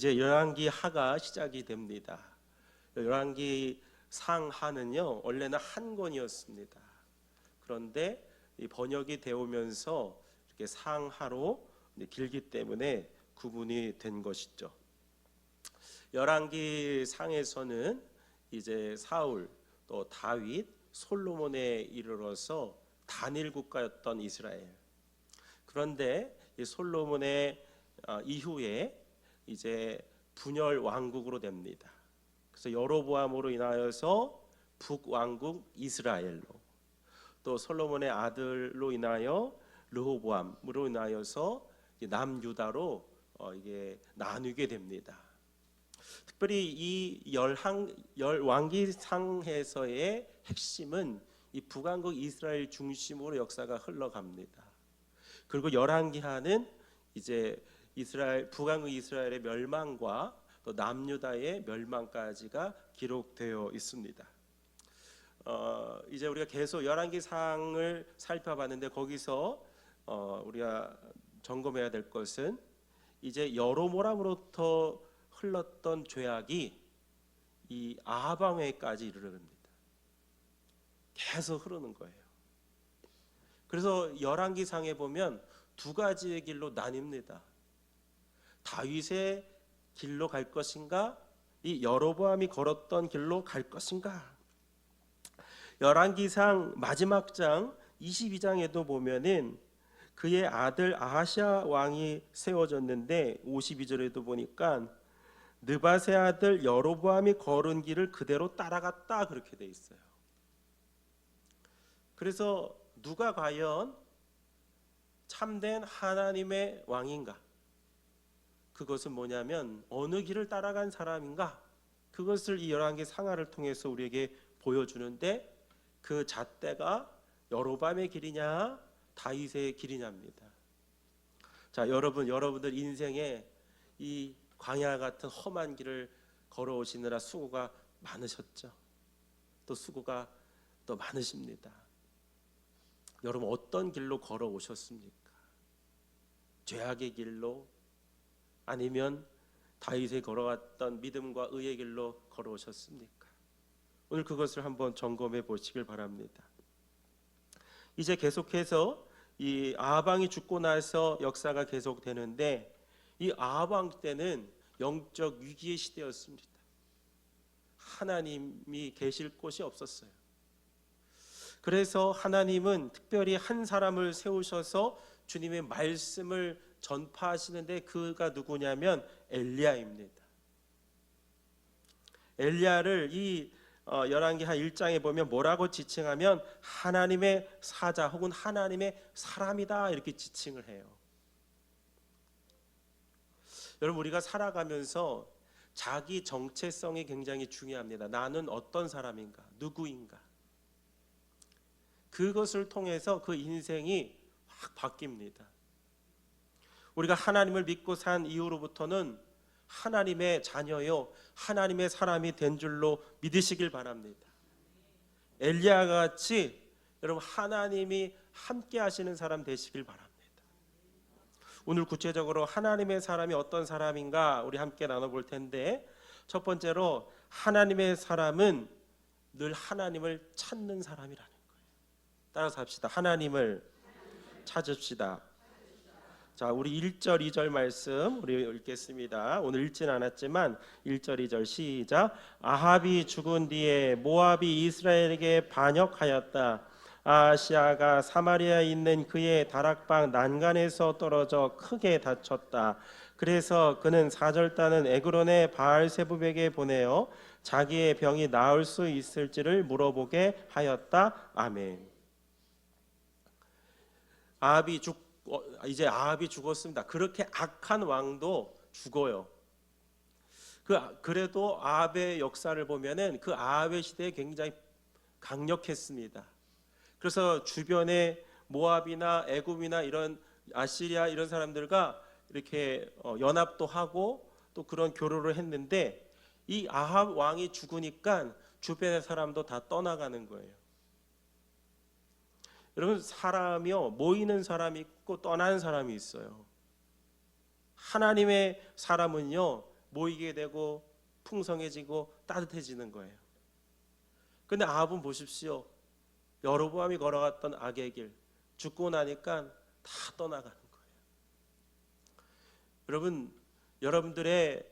이제 열왕기 하가 시작이 됩니다. 열왕기 상하는요 원래는 한 권이었습니다. 그런데 이 번역이 되오면서 이렇게 상하로 길기 때문에 구분이 된 것이죠. 열왕기 상에서는 이제 사울 또 다윗 솔로몬에 이르러서 단일 국가였던 이스라엘. 그런데 이 솔로몬의 이후에 이제 분열 왕국으로 됩니다. 그래서 여로보암으로 인하여서 북왕국 이스라엘로, 또 솔로몬의 아들로 인하여 르호보암으로 인하여서 남유다로 이게 나뉘게 됩니다. 특별히 이 열왕기상에서의 핵심은 이 북왕국 이스라엘 중심으로 역사가 흘러갑니다. 그리고 열왕기하는 이제 북왕국 이스라엘의 멸망과 또 남유다의 멸망까지가 기록되어 있습니다. 이제 우리가 계속 열왕기상을 살펴봤는데 거기서 우리가 점검해야 될 것은 이제 여로보암으로부터 흘렀던 죄악이 이 아합 왕에까지 이르릅니다. 계속 흐르는 거예요. 그래서 열왕기상에 보면 두 가지의 길로 나뉩니다. 다윗의 길로 갈 것인가, 이 여로보암이 걸었던 길로 갈 것인가. 열왕기상 마지막 장 22장에도 보면은 그의 아들 아하시아 왕이 세워졌는데 52절에도 보니까 느밧의 아들 여로보암이 걸은 길을 그대로 따라갔다 그렇게 돼 있어요. 그래서 누가 과연 참된 하나님의 왕인가? 그것은 뭐냐면 어느 길을 따라간 사람인가? 그것을 이 열왕기 상하를 통해서 우리에게 보여주는데 그 잣대가 여로보암의 길이냐 다윗의 길이냐입니다. 자, 여러분들 인생에 이 광야 같은 험한 길을 걸어오시느라 수고가 많으셨죠. 또 수고가 또 많으십니다. 여러분 어떤 길로 걸어오셨습니까? 죄악의 길로, 아니면 다윗이 걸어왔던 믿음과 의의 길로 걸어오셨습니까? 오늘 그것을 한번 점검해 보시길 바랍니다. 이제 계속해서 이 아합 왕이 죽고 나서 역사가 계속되는데 이 아합 왕 때는 영적 위기의 시대였습니다. 하나님이 계실 곳이 없었어요. 그래서 하나님은 특별히 한 사람을 세우셔서 주님의 말씀을 전파하시는데 그가 누구냐면 엘리야입니다. 엘리야를 이 열왕기 한 1장에 보면 뭐라고 지칭하면 하나님의 사자 혹은 하나님의 사람이다 이렇게 지칭을 해요. 여러분 우리가 살아가면서 자기 정체성이 굉장히 중요합니다. 나는 어떤 사람인가, 누구인가. 그것을 통해서 그 인생이 확 바뀝니다. 우리가 하나님을 믿고 산 이후로부터는 하나님의 자녀요, 하나님의 사람이 된 줄로 믿으시길 바랍니다. 엘리야 같이 여러분 하나님이 함께 하시는 사람 되시길 바랍니다. 오늘 구체적으로 하나님의 사람이 어떤 사람인가 우리 함께 나눠볼 텐데, 첫 번째로 하나님의 사람은 늘 하나님을 찾는 사람이라는 거예요. 따라서 합시다. 하나님을 찾읍시다. 자, 우리 1절 2절 말씀 우리 읽겠습니다. 오늘 읽진 않았지만 1절 2절 시작. 아합이 죽은 뒤에 모압이 이스라엘에게 반역하였다. 아하시아가 사마리아에 있는 그의 다락방 난간에서 떨어져 크게 다쳤다. 그래서 그는 사절단은 에그론의 바알세붑에게 보내어 자기의 병이 나을 수 있을지를 물어보게 하였다. 아멘. 이제 아합이 죽었습니다. 그렇게 악한 왕도 죽어요. 그래도 아합의 역사를 보면은 그 아합의 시대에 굉장히 강력했습니다. 그래서 주변에 모압이나 애굽이나 이런 아시리아 이런 사람들과 이렇게 연합도 하고 또 그런 교류를 했는데 이 아합 왕이 죽으니까 주변의 사람도 다 떠나가는 거예요. 여러분 사람이요 모이는 사람이 있고 떠나는 사람이 있어요. 하나님의 사람은요 모이게 되고 풍성해지고 따뜻해지는 거예요. 근데 아합은 보십시오. 여로보암이 걸어갔던 악의 길, 죽고 나니까 다 떠나가는 거예요. 여러분, 여러분들의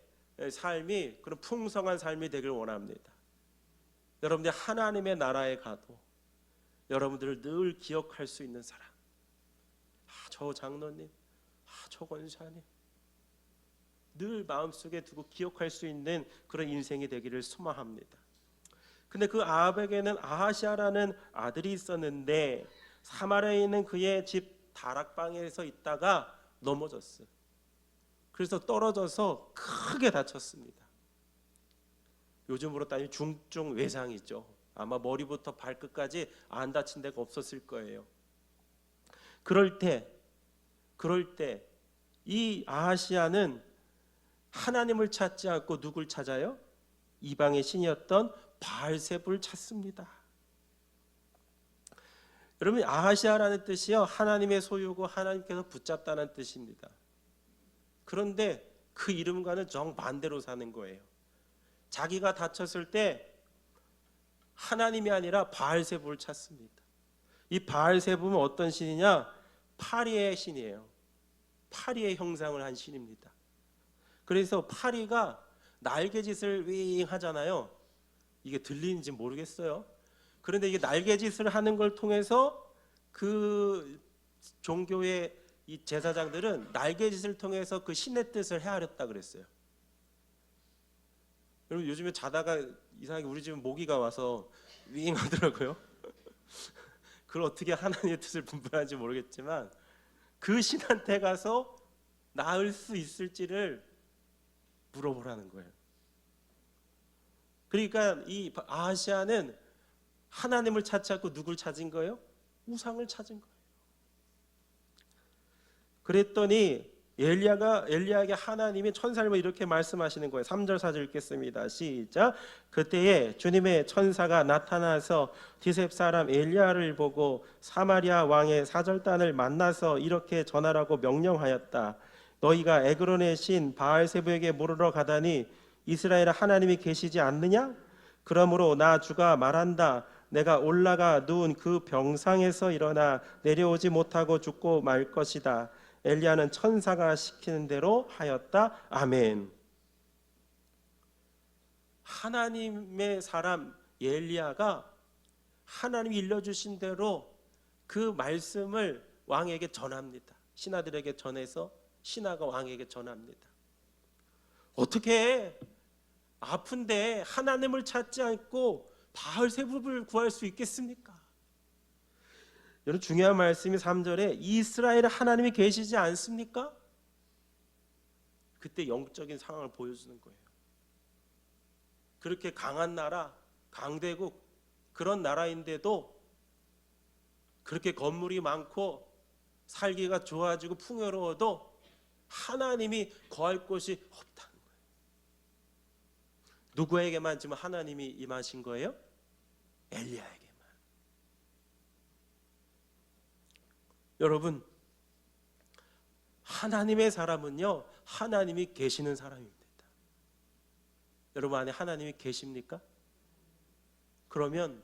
삶이 그런 풍성한 삶이 되길 원합니다. 여러분들이 하나님의 나라에 가도 여러분들을 늘 기억할 수 있는 사람, 저 장로님, 저 권사님, 늘 마음속에 두고 기억할 수 있는 그런 인생이 되기를 소망합니다. 근데 그 아합에게는 아하시아라는 아들이 있었는데 사마리아에 있는 그의 집 다락방에서 있다가 넘어졌어요. 그래서 떨어져서 크게 다쳤습니다. 요즘으로 따지면 중증 외상이죠. 아마 머리부터 발끝까지 안 다친 데가 없었을 거예요. 그럴 때 이 아하시아는 하나님을 찾지 않고 누굴 찾아요? 이방의 신이었던 바알세불을 찾습니다. 여러분, 아하시아라는 뜻이요, 하나님의 소유고 하나님께서 붙잡다는 뜻입니다. 그런데 그 이름과는 정반대로 사는 거예요. 자기가 다쳤을 때 하나님이 아니라 바알세불을 찾습니다. 이 바알세불은 어떤 신이냐? 파리의 신이에요. 파리의 형상을 한 신입니다. 그래서 파리가 날개짓을 윙 하잖아요. 이게 들리는지 모르겠어요. 그런데 이게 날개짓을 하는 걸 통해서 그 종교의 이 제사장들은 날개짓을 통해서 그 신의 뜻을 헤아렸다 그랬어요. 여러분, 요즘에 자다가 이상하게 우리 집은 모기가 와서 윙 하더라고요. 그걸 어떻게 하나님의 뜻을 분별하는지 모르겠지만 그 신한테 가서 나을 수 있을지를 물어보라는 거예요. 그러니까 이 아하시아는 하나님을 찾지 않고 누굴 찾은 거예요? 우상을 찾은 거예요. 그랬더니 엘리야에게 하나님이 천사를 이렇게 말씀하시는 거예요. 3절 4절 읽겠습니다. 시작. 그때에 주님의 천사가 나타나서 디셉 사람 엘리야를 보고 사마리아 왕의 사절단을 만나서 이렇게 전하라고 명령하였다. 너희가 에그론의 신 바알세부에게 물으러 가다니 이스라엘 하나님이 계시지 않느냐? 그러므로 나 주가 말한다. 내가 올라가 누운 그 병상에서 일어나 내려오지 못하고 죽고 말 것이다. 엘리야는 천사가 시키는 대로 하였다. 아멘. 하나님의 사람 엘리야가 하나님이 일러주신 대로 그 말씀을 왕에게 전합니다. 신하들에게 전해서 신하가 왕에게 전합니다. 어떻게 아픈데 하나님을 찾지 않고 바알세불을 구할 수 있겠습니까? 여러분, 중요한 말씀이 3절에 이스라엘에 하나님이 계시지 않습니까? 그때 영적인 상황을 보여주는 거예요. 그렇게 강한 나라, 강대국 그런 나라인데도 그렇게 건물이 많고 살기가 좋아지고 풍요로워도 하나님이 거할 곳이 없다는 거예요. 누구에게만 지금 하나님이 임하신 거예요? 엘리야에게만. 여러분, 하나님의 사람은요, 하나님이 계시는 사람입니다. 여러분 안에 하나님이 계십니까? 그러면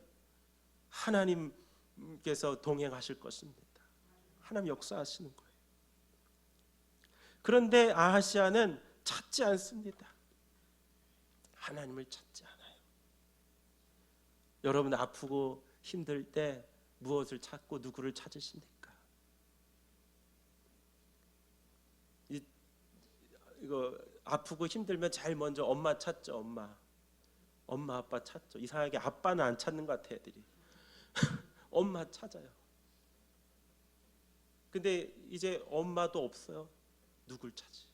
하나님께서 동행하실 것입니다. 하나님 역사하시는 거예요. 그런데 아하시아는 찾지 않습니다. 하나님을 찾지 않아요. 여러분 아프고 힘들 때 무엇을 찾고 누구를 찾으십니까? 이거 아프고 힘들면 제일 먼저 엄마 찾죠. 엄마 아빠 찾죠. 이상하게 아빠는 안 찾는 것 같아 애들이. 엄마 찾아요. 근데 이제 엄마도 없어요. 누굴 찾지?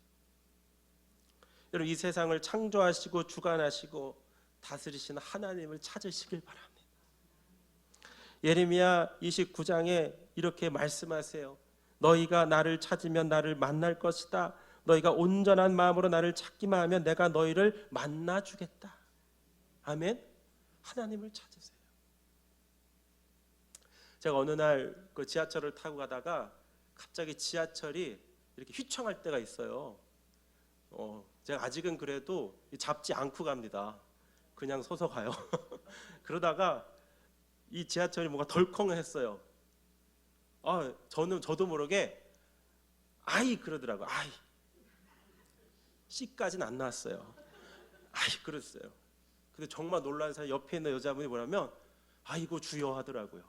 여러분, 이 세상을 창조하시고 주관하시고 다스리시는 하나님을 찾으시길 바랍니다. 예레미야 29장에 이렇게 말씀하세요. 너희가 나를 찾으면 나를 만날 것이다. 너희가 온전한 마음으로 나를 찾기만 하면 내가 너희를 만나주겠다. 아멘. 하나님을 찾으세요. 제가 어느 날 그 지하철을 타고 가다가 갑자기 지하철이 이렇게 휘청할 때가 있어요. 제가 아직은 그래도 잡지 않고 갑니다. 그냥 서서 가요. 그러다가 이 지하철이 뭔가 덜컹했어요. 저도 모르게 아이 그러더라고. 아이 C까지는 안 나왔어요. 아이 그랬어요. 근데 정말 놀란 사람 옆에 있는 여자분이 뭐냐면 아이고 주여 하더라고요.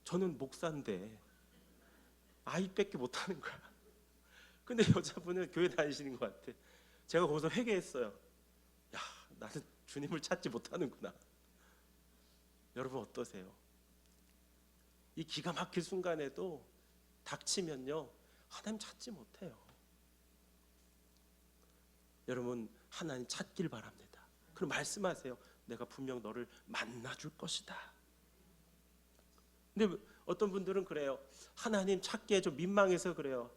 저는 목사인데 아이밖에 못하는 거야. 근데 여자분은 교회 다니시는 것 같아. 제가 거기서 회개했어요. 야, 나는 주님을 찾지 못하는구나. 여러분 어떠세요? 이 기가 막힐 순간에도 닥치면요 하나님 찾지 못해요. 여러분 하나님 찾길 바랍니다. 그럼 말씀하세요. 내가 분명 너를 만나줄 것이다. 근데 어떤 분들은 그래요. 하나님 찾기에 좀 민망해서 그래요.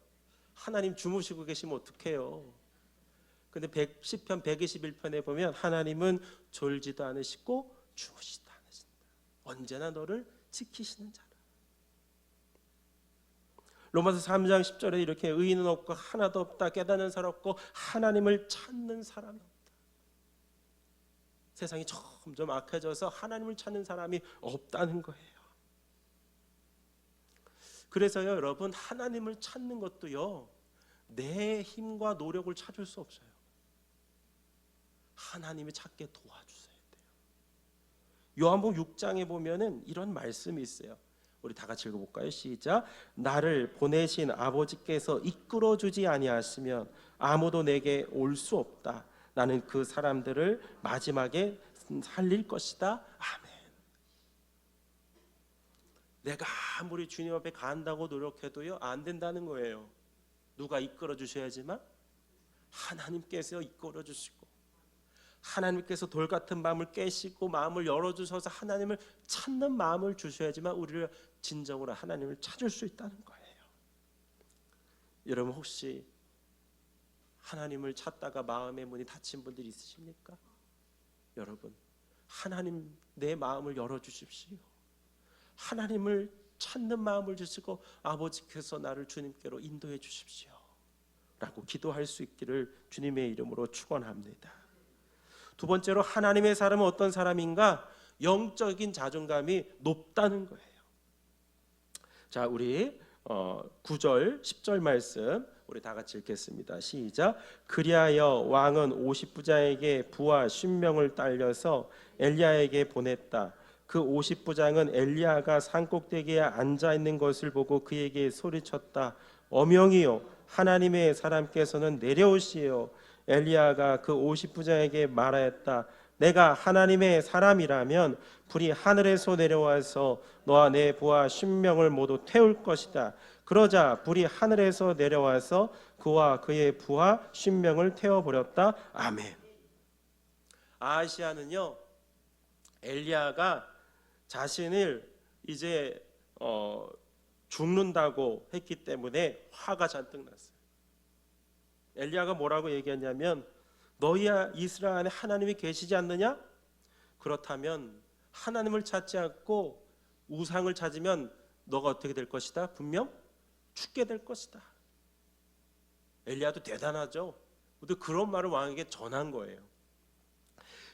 하나님 주무시고 계시면 어떡해요. 근데 시편 121편에 보면 하나님은 졸지도 않으시고 주무시지도 않으신다. 언제나 너를 지키시는 자라. 로마서 3장 10절에 이렇게 의인은 없고 하나도 없다. 깨닫는 사람 없고 하나님을 찾는 사람이 없다. 세상이 점점 악해져서 하나님을 찾는 사람이 없다는 거예요. 그래서요 여러분 하나님을 찾는 것도요 내 힘과 노력을 찾을 수 없어요. 하나님이 찾게 도와주셔야 돼요. 요한복음 6장에 보면은 이런 말씀이 있어요. 우리 다 같이 읽어볼까요? 시작. 나를 보내신 아버지께서 이끌어주지 아니하시면 아무도 내게 올 수 없다. 나는 그 사람들을 마지막에 살릴 것이다. 아멘. 내가 아무리 주님 앞에 간다고 노력해도요 안 된다는 거예요. 누가 이끌어 주셔야지만 하나님께서 이끌어 주시고 하나님께서 돌 같은 마음을 깨시고 마음을 열어주셔서 하나님을 찾는 마음을 주셔야지만 우리를 진정으로 하나님을 찾을 수 있다는 거예요. 여러분 혹시 하나님을 찾다가 마음의 문이 닫힌 분들이 있으십니까? 여러분 하나님 내 마음을 열어주십시오. 하나님을 찾는 마음을 주시고 아버지께서 나를 주님께로 인도해 주십시오 라고 기도할 수 있기를 주님의 이름으로 축원합니다. 두 번째로 하나님의 사람은 어떤 사람인가? 영적인 자존감이 높다는 거예요. 자, 우리 9절 10절 말씀 우리 다 같이 읽겠습니다. 시작. 그리하여 왕은 50부장에게 부하 50명을 딸려서 엘리야에게 보냈다. 그 50부장은 엘리야가 산꼭대기에 앉아 있는 것을 보고 그에게 소리쳤다. 어명이요 하나님의 사람께서는 내려오시오. 엘리야가 그 50부장에게 말하였다. 내가 하나님의 사람이라면 불이 하늘에서 내려와서 너와 내 부하 10명을 모두 태울 것이다. 그러자 불이 하늘에서 내려와서 그와 그의 부하 10명을 태워버렸다. 아멘. 아하시야는요 엘리야가 자신을 이제 죽는다고 했기 때문에 화가 잔뜩 났어요. 엘리야가 뭐라고 얘기했냐면 너희야 이스라엘 안에 하나님이 계시지 않느냐? 그렇다면 하나님을 찾지 않고 우상을 찾으면 너가 어떻게 될 것이다? 분명 죽게 될 것이다. 엘리야도 대단하죠. 근데 그런 말을 왕에게 전한 거예요.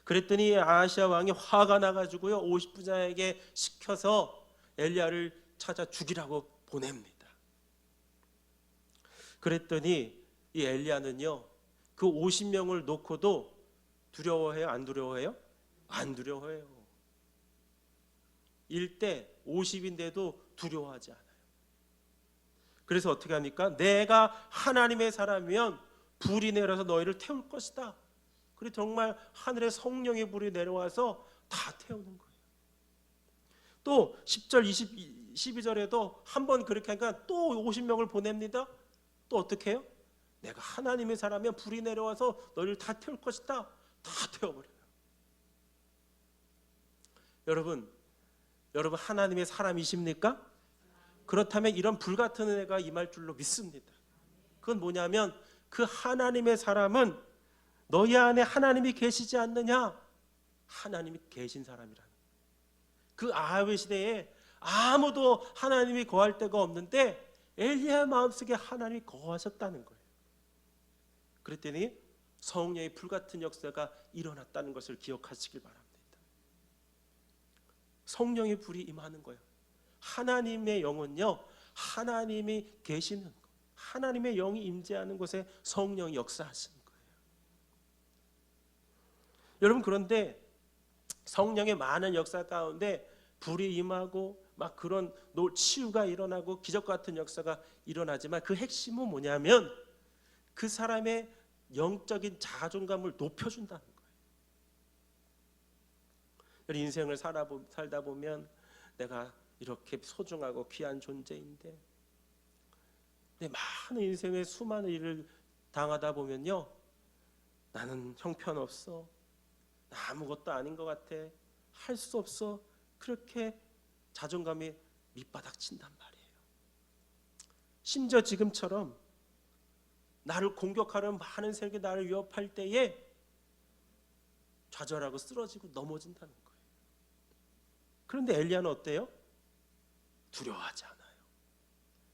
그랬더니 아하시야 왕이 화가 나가지고요 50부장에게 시켜서 엘리야를 찾아 죽이라고 보냅니다. 그랬더니 이 엘리야는요 그 50명을 놓고도 두려워해요? 안 두려워해요? 안 두려워해요. 1대 50인데도 두려워하지 않아요. 그래서 어떻게 합니까? 내가 하나님의 사람이면 불이 내려서 너희를 태울 것이다. 그리고 정말 하늘의 성령의 불이 내려와서 다 태우는 거예요. 또 10절 12절에도 한번 그렇게 하니까 또 50명을 보냅니다. 또 어떻게 해요? 내가 하나님의 사람이면 불이 내려와서 너희를 다 태울 것이다. 다 태워버려요. 여러분 하나님의 사람이십니까? 그렇다면 이런 불같은 은혜가 임할 줄로 믿습니다. 그건 뭐냐면 그 하나님의 사람은 너희 안에 하나님이 계시지 않느냐? 하나님이 계신 사람이라는 그 아하베 시대에 아무도 하나님이 거할 데가 없는데 엘리야 마음속에 하나님이 거하셨다는 거예요. 그랬더니 성령의 불같은 역사가 일어났다는 것을 기억하시길 바랍니다. 성령의 불이 임하는 거예요. 하나님의 영은요, 하나님이 계시는 것, 하나님의 영이 임재하는 곳에 성령이 역사하시는 거예요. 여러분, 그런데 성령의 많은 역사 가운데 불이 임하고 막 그런 치유가 일어나고 기적 같은 역사가 일어나지만 그 핵심은 뭐냐면 그 사람의 영적인 자존감을 높여준다는 거예요. 인생을 살다 보면 내가 이렇게 소중하고 귀한 존재인데, 내 많은 인생의 수많은 일을 당하다 보면요, 나는 형편없어, 나 아무것도 아닌 것 같아, 할 수 없어, 그렇게 자존감이 밑바닥 친단 말이에요. 심지어 지금처럼 나를 공격하는 많은 세력이 나를 위협할 때에 좌절하고 쓰러지고 넘어진다는 거예요. 그런데 엘리야는 어때요? 두려워하지 않아요.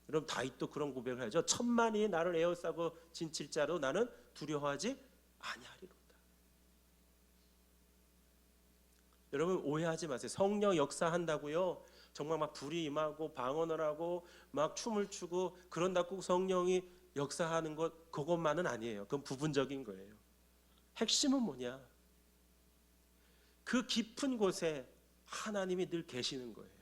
여러분, 다윗도 그런 고백을 하죠. 천만이 나를 에워싸고 진칠자로 나는 두려워하지 아니하리로다. 여러분, 오해하지 마세요. 성령 역사한다고요, 정말 막 불이 임하고 방언을 하고 막 춤을 추고 그런다고 성령이 역사하는 것, 그것만은 아니에요. 그건 부분적인 거예요. 핵심은 뭐냐? 그 깊은 곳에 하나님이 늘 계시는 거예요.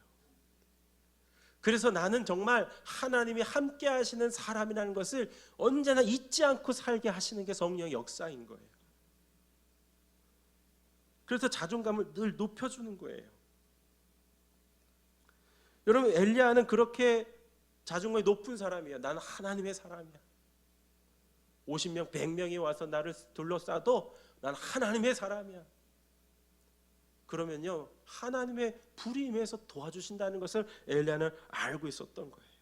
그래서 나는 정말 하나님이 함께 하시는 사람이라는 것을 언제나 잊지 않고 살게 하시는 게 성령의 역사인 거예요. 그래서 자존감을 늘 높여주는 거예요. 여러분, 엘리야는 그렇게 자존감이 높은 사람이에요. 나는 하나님의 사람이야. 50명, 100명이 와서 나를 둘러싸도 나는 하나님의 사람이야. 그러면요, 하나님의 불이 임해서 도와주신다는 것을 엘리야는 알고 있었던 거예요.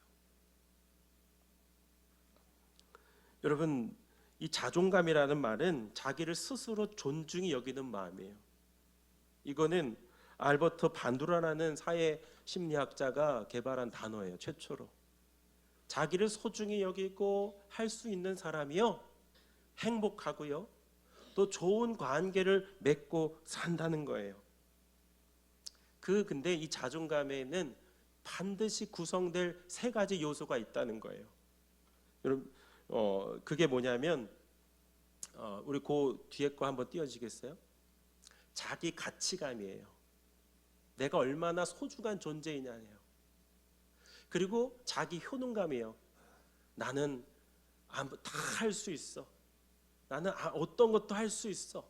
여러분, 이 자존감이라는 말은 자기를 스스로 존중히 여기는 마음이에요. 이거는 알버트 반두라라는 사회 심리학자가 개발한 단어예요. 최초로. 자기를 소중히 여기고 할 수 있는 사람이요, 행복하고요, 또 좋은 관계를 맺고 산다는 거예요. 근데 이 자존감에는 반드시 구성될 세 가지 요소가 있다는 거예요. 여러분, 그게 뭐냐면, 우리 그 뒤에 거 한번 띄워주시겠어요? 자기 가치감이에요. 내가 얼마나 소중한 존재이냐예요. 그리고 자기 효능감이에요. 나는 다 할 수 있어. 나는 어떤 것도 할 수 있어.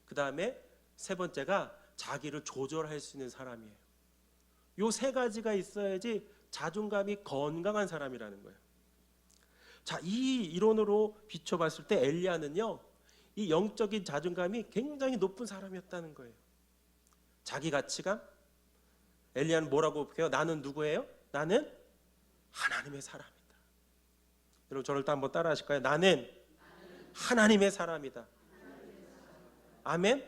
그 다음에 세 번째가 자기를 조절할 수 있는 사람이에요. 요 세 가지가 있어야지 자존감이 건강한 사람이라는 거예요. 자, 이 이론으로 비춰봤을 때 엘리야는요, 이 영적인 자존감이 굉장히 높은 사람이었다는 거예요. 자기 가치감. 엘리야는 뭐라고 해요? 나는 누구예요? 나는 하나님의 사람이다. 여러분, 저를 또 한번 따라 하실까요? 나는 하나님의 사람이다. 아멘?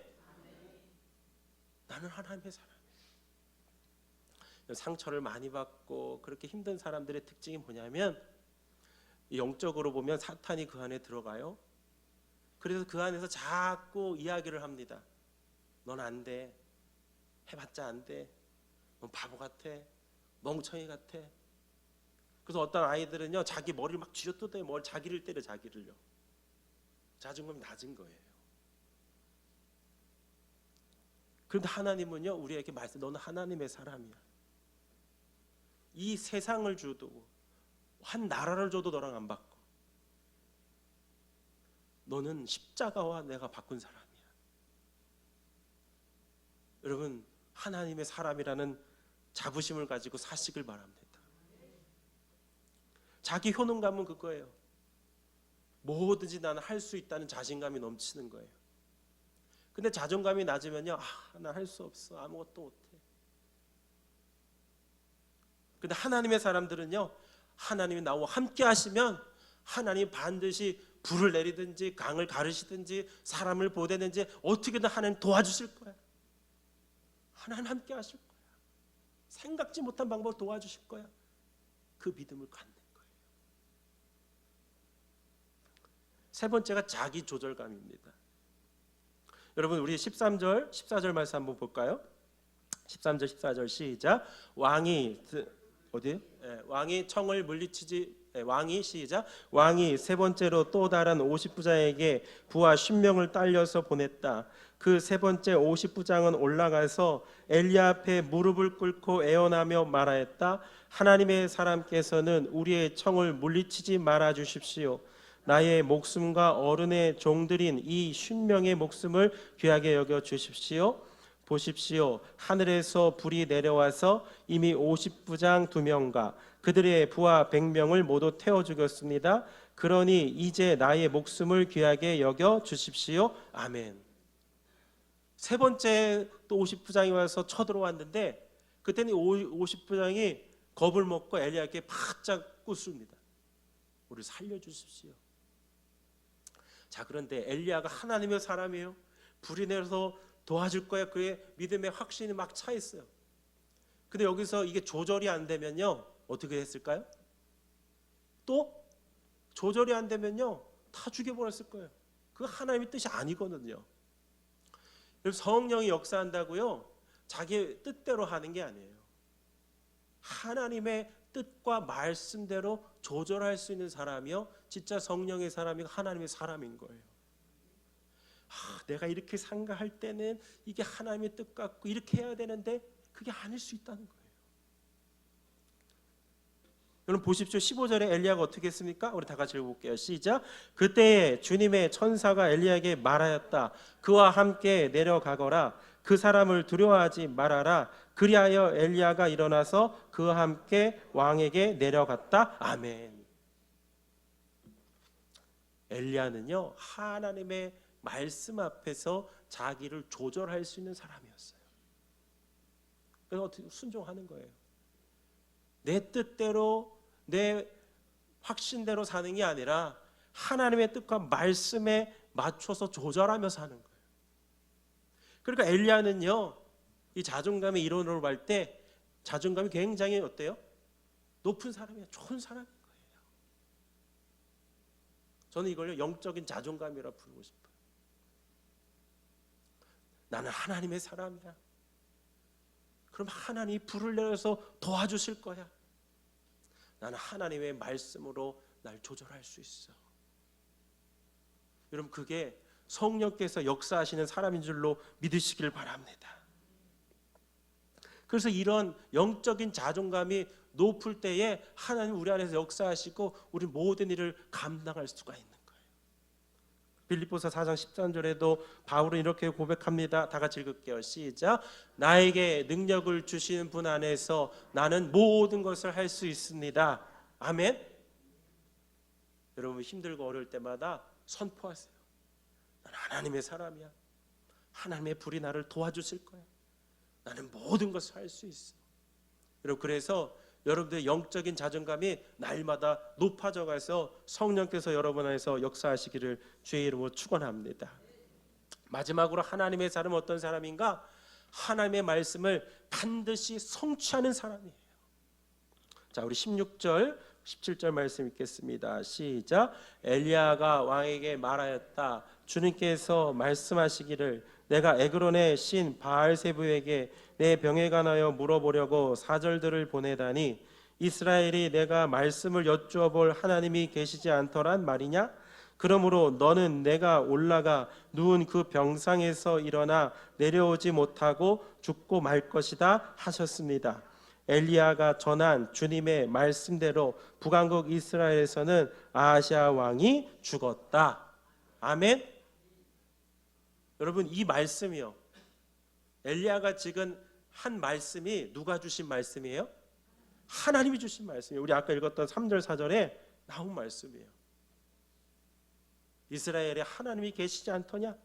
나는 하나님의 사람이에요. 상처를 많이 받고 그렇게 힘든 사람들의 특징이 뭐냐면, 영적으로 보면 사탄이 그 안에 들어가요. 그래서 그 안에서 자꾸 이야기를 합니다. 넌 안 돼. 해봤자 안 돼. 넌 바보 같아. 멍청이 같아. 그래서 어떤 아이들은요, 자기 머리를 막 쥐어뜯어요. 자기를 때려, 자기를요. 자존감이 낮은 거예요. 그런데 하나님은요, 우리에게 너는 하나님의 사람이야. 이 세상을 줘도, 한 나라를 줘도 너랑 안 바꿔. 너는 십자가와 내가 바꾼 사람이야. 여러분, 하나님의 사람이라는 자부심을 가지고 사시길 바랍니다. 자기 효능감은 그거예요. 뭐든지 나는 할 수 있다는 자신감이 넘치는 거예요. 근데 자존감이 낮으면요, 나 할 수 없어, 아무것도 못해. 근데 하나님의 사람들은요, 하나님이 나와 함께 하시면 하나님 반드시 불을 내리든지 강을 가르시든지 사람을 보내든지 어떻게든 하나님 도와주실 거야. 하나님 함께 하실 거야. 생각지 못한 방법을 도와주실 거야. 그 믿음을 갖는 거예요. 세 번째가 자기 조절감입니다. 여러분 우리 13절 14절 말씀 한번 볼까요? 13절 14절 시작. 왕이 청을 물리치지 왕이 시작. 왕이 세 번째로 또 다른 50부장에게 부하 10명을 딸려서 보냈다. 그 세 번째 50부장은 올라가서 엘리야 앞에 무릎을 꿇고 애원하며 말하였다. 하나님의 사람께서는 우리의 청을 물리치지 말아 주십시오. 나의 목숨과 어른의 종들인 이 50명의 목숨을 귀하게 여겨 주십시오. 보십시오. 하늘에서 불이 내려와서 이미 50부장 2명과 그들의 부하 100명을 모두 태워 죽였습니다. 그러니 이제 나의 목숨을 귀하게 여겨 주십시오. 아멘. 세 번째 또 50부장이 와서 쳐들어왔는데 그때는 50부장이 겁을 먹고 엘리야에게 바짝 꿇습니다. 우리를 살려주십시오. 자, 그런데 엘리야가 하나님의 사람이에요. 불이 내려서 도와줄 거야. 그의 믿음의 확신이 막 차 있어요. 근데 여기서 이게 조절이 안 되면요 어떻게 했을까요? 또 조절이 안 되면요 다 죽여버렸을 거예요. 그거 하나님의 뜻이 아니거든요. 성령이 역사한다고요 자기 뜻대로 하는 게 아니에요. 하나님의 뜻과 말씀대로 조절할 수 있는 사람이요 진짜 성령의 사람이 하나님의 사람인 거예요. 내가 이렇게 생각할 때는 이게 하나님의 뜻 같고 이렇게 해야 되는데 그게 아닐 수 있다는 거예요. 여러분 보십시오. 15절에 엘리야가 어떻게 했습니까? 우리 다 같이 읽어볼게요. 시작. 그때에 주님의 천사가 엘리야에게 말하였다. 그와 함께 내려가거라. 그 사람을 두려워하지 말아라. 그리하여 엘리야가 일어나서 그와 함께 왕에게 내려갔다. 아멘. 엘리야는요 하나님의 말씀 앞에서 자기를 조절할 수 있는 사람이었어요. 그래서 어떻게 순종하는 거예요. 내 뜻대로 내 확신대로 사는 게 아니라 하나님의 뜻과 말씀에 맞춰서 조절하며 사는 거예요. 그러니까 엘리야는요 이 자존감의 이론으로 볼 때 자존감이 굉장히 어때요? 높은 사람이에요. 좋은 사람인 거예요. 저는 이걸요 영적인 자존감이라 부르고 싶어요. 나는 하나님의 사람이야. 그럼 하나님이 불을 내려서 도와주실 거야. 나는 하나님의 말씀으로 날 조절할 수 있어. 여러분 그게 성령께서 역사하시는 사람인 줄로 믿으시길 바랍니다. 그래서 이런 영적인 자존감이 높을 때에 하나님 우리 안에서 역사하시고 우리 모든 일을 감당할 수가 있는 거예요. 빌립보서 4장 13절에도 바울은 이렇게 고백합니다. 다 같이 읽을게요. 시작. 나에게 능력을 주시는 분 안에서 나는 모든 것을 할 수 있습니다. 아멘. 여러분 힘들고 어려울 때마다 선포하세요. 나는 하나님의 사람이야. 하나님의 불이 나를 도와주실 거야. 나는 모든 것을 할 수 있어. 여러분 그래서 여러분들의 영적인 자존감이 날마다 높아져 가서 성령께서 여러분 안에서 역사하시기를 주의 이름으로 축원합니다. 마지막으로 하나님의 사람은 어떤 사람인가? 하나님의 말씀을 반드시 성취하는 사람이에요. 자, 우리 16절 17절 말씀 읽겠습니다. 시작. 엘리야가 왕에게 말하였다. 주님께서 말씀하시기를 내가 에그론의 신 바알세부에게 내 병에 관하여 물어보려고 사절들을 보내다니 이스라엘이 내가 말씀을 여쭈어 볼 하나님이 계시지 않더란 말이냐? 그러므로 너는 내가 올라가 누운 그 병상에서 일어나 내려오지 못하고 죽고 말 것이다 하셨습니다. 엘리야가 전한 주님의 말씀대로 북왕국 이스라엘에서는 아하시아 왕이 죽었다. 아멘. 여러분 이 말씀이요 엘리야가 지금 한 말씀이 누가 주신 말씀이에요? 하나님이 주신 말씀이에요. 우리 아까 읽었던 3절 4절에 나온 말씀이에요. 이스라엘에 하나님이 계시지 않더냐?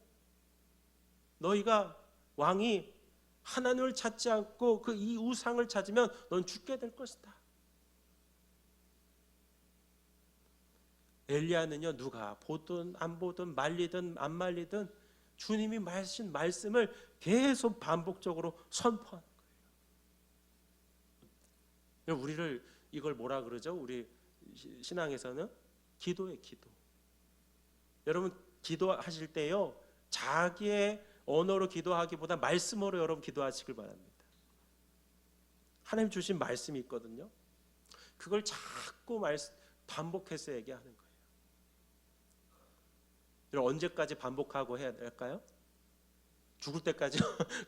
너희가 왕이 하나님을 찾지 않고 그 이 우상을 찾으면 넌 죽게 될 것이다. 엘리야는요 누가 보든 안 보든 말리든 안 말리든 주님이 하신 말씀을 계속 반복적으로 선포하는 거예요. 우리를 이걸 뭐라 그러죠? 우리 신앙에서는 기도의 기도. 여러분 기도하실 때요, 자기의 언어로 기도하기보다 말씀으로 여러분 기도하시길 바랍니다. 하나님 주신 말씀이 있거든요. 그걸 자꾸 반복해서 얘기하는 거예요. 여러분 언제까지 반복하고 해야 될까요? 죽을 때까지?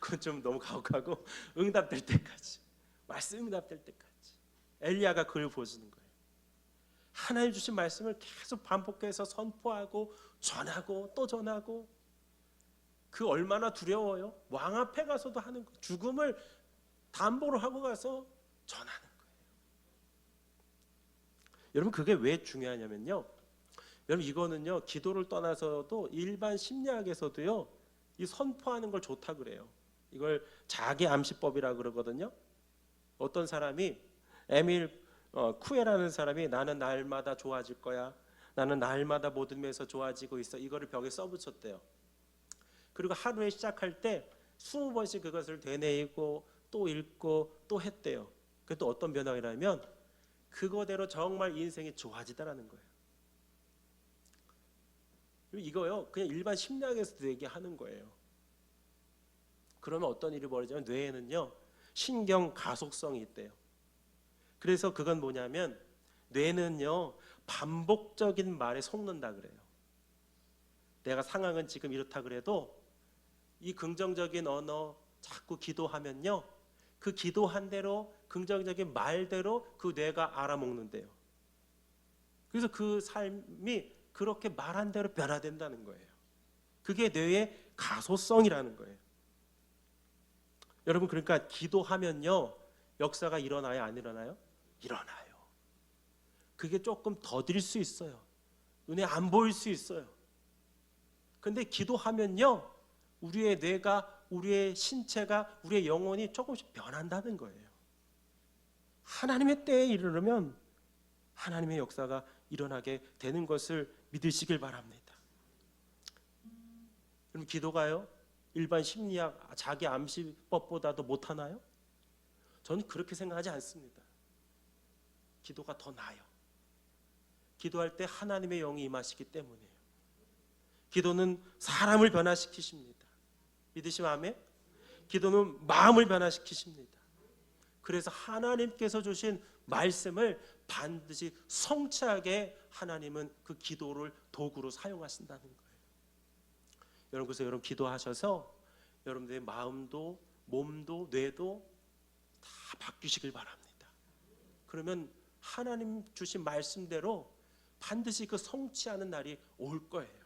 그건 좀 너무 가혹하고, 응답될 때까지, 말씀 응답될 때까지. 엘리야가 그걸 보여주는 거예요. 하나님 주신 말씀을 계속 반복해서 선포하고 전하고 또 전하고. 그 얼마나 두려워요. 왕 앞에 가서도 하는 거, 죽음을 담보로 하고 가서 전하는 거예요. 여러분 그게 왜 중요하냐면요, 여러분 이거는요 기도를 떠나서도 일반 심리학에서도요 이 선포하는 걸 좋다 그래요. 이걸 자기 암시법이라 그러거든요. 어떤 사람이 에밀 쿠에라는 사람이 나는 날마다 좋아질 거야, 나는 날마다 모든 면에서 좋아지고 있어, 이거를 벽에 써붙였대요. 그리고 하루에 시작할 때 20번씩 그것을 되뇌이고 또 읽고 또 했대요. 그게 또 어떤 변화라면 그거대로 정말 인생이 좋아지다라는 거예요. 이거요 그냥 일반 심리학에서도 얘기하는 거예요. 그러면 어떤 일이 벌어지냐면 뇌에는요 신경 가속성이 있대요. 그래서 그건 뭐냐면 뇌는요 반복적인 말에 속는다 그래요. 내가 상황은 지금 이렇다 그래도 이 긍정적인 언어 자꾸 기도하면요 그 기도한 대로 긍정적인 말대로 그 뇌가 알아먹는데요. 그래서 그 삶이 그렇게 말한 대로 변화된다는 거예요. 그게 뇌의 가소성이라는 거예요. 여러분 그러니까 기도하면요 역사가 일어나요 안 일어나요? 일어나요. 그게 조금 더딜 수 있어요. 눈에 안 보일 수 있어요. 근데 기도하면요 우리의 뇌가, 우리의 신체가, 우리의 영혼이 조금씩 변한다는 거예요. 하나님의 때에 이르르면 하나님의 역사가 일어나게 되는 것을 믿으시길 바랍니다. 그럼 기도가요 일반 심리학 자기 암시법보다도 못하나요? 저는 그렇게 생각하지 않습니다. 기도가 더 나아요. 기도할 때 하나님의 영이 임하시기 때문이에요. 기도는 사람을 변화시키십니다. 믿으시면 아멘? 기도는 마음을 변화시키십니다. 그래서 하나님께서 주신 말씀을 반드시 성취하게 하나님은 그 기도를 도구로 사용하신다는 거예요. 여러분 그래서 여러분 기도하셔서 여러분들의 마음도 몸도 뇌도 다 바뀌시길 바랍니다. 그러면 하나님 주신 말씀대로 반드시 그 성취하는 날이 올 거예요.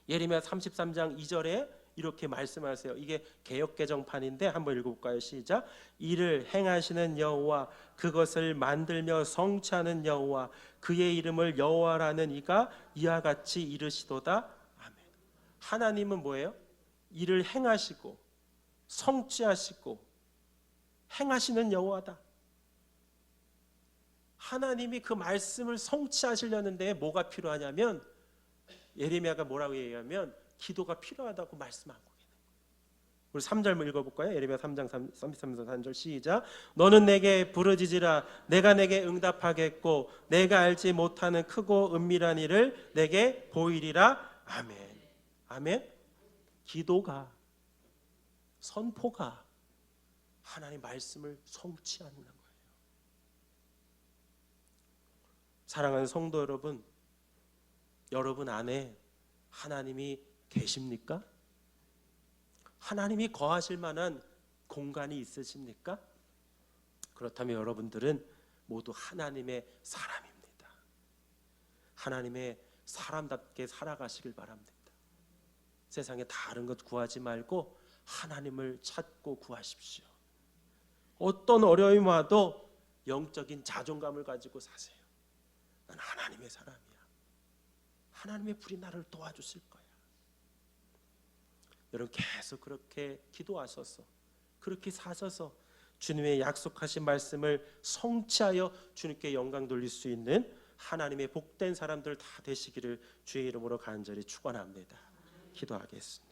예레미야 33장 2절에 이렇게 말씀하세요. 이게 개역개정판인데 한번 읽어볼까요? 시작. 이를 행하시는 여호와, 그것을 만들며 성취하는 여호와, 그의 이름을 여호와라는 이가 이와 같이 이르시도다. 아멘. 하나님은 뭐예요? 이를 행하시고 성취하시고 행하시는 여호와다. 하나님이 그 말씀을 성취하시려는데 뭐가 필요하냐면 예레미야가 뭐라고 얘기하면 기도가 필요하다고 말씀하고 있는 거예요. 우리 3절 읽어볼까요? 예레미야 3장 33절 3절 시작. 너는 내게 부르짖으라. 내가 내게 응답하겠고 내가 알지 못하는 크고 은밀한 일을 내게 보이리라. 아멘. 아멘. 기도가 선포가 하나님의 말씀을 성취하는 거예요. 사랑하는 성도 여러분, 여러분 안에 하나님이 계십니까? 하나님이 거하실 만한 공간이 있으십니까? 그렇다면 여러분들은 모두 하나님의 사람입니다. 하나님의 사람답게 살아가시길 바랍니다. 세상에 다른 것 구하지 말고 하나님을 찾고 구하십시오. 어떤 어려움이 와도 영적인 자존감을 가지고 사세요. 난 하나님의 사람이야. 하나님의 불이 나를 도와주실 거야. 여러분 계속 그렇게 기도하셔서 그렇게 사셔서 주님의 약속하신 말씀을 성취하여 주님께 영광 돌릴 수 있는 하나님의 복된 사람들 다 되시기를 주의 이름으로 간절히 축원합니다. 기도하겠습니다.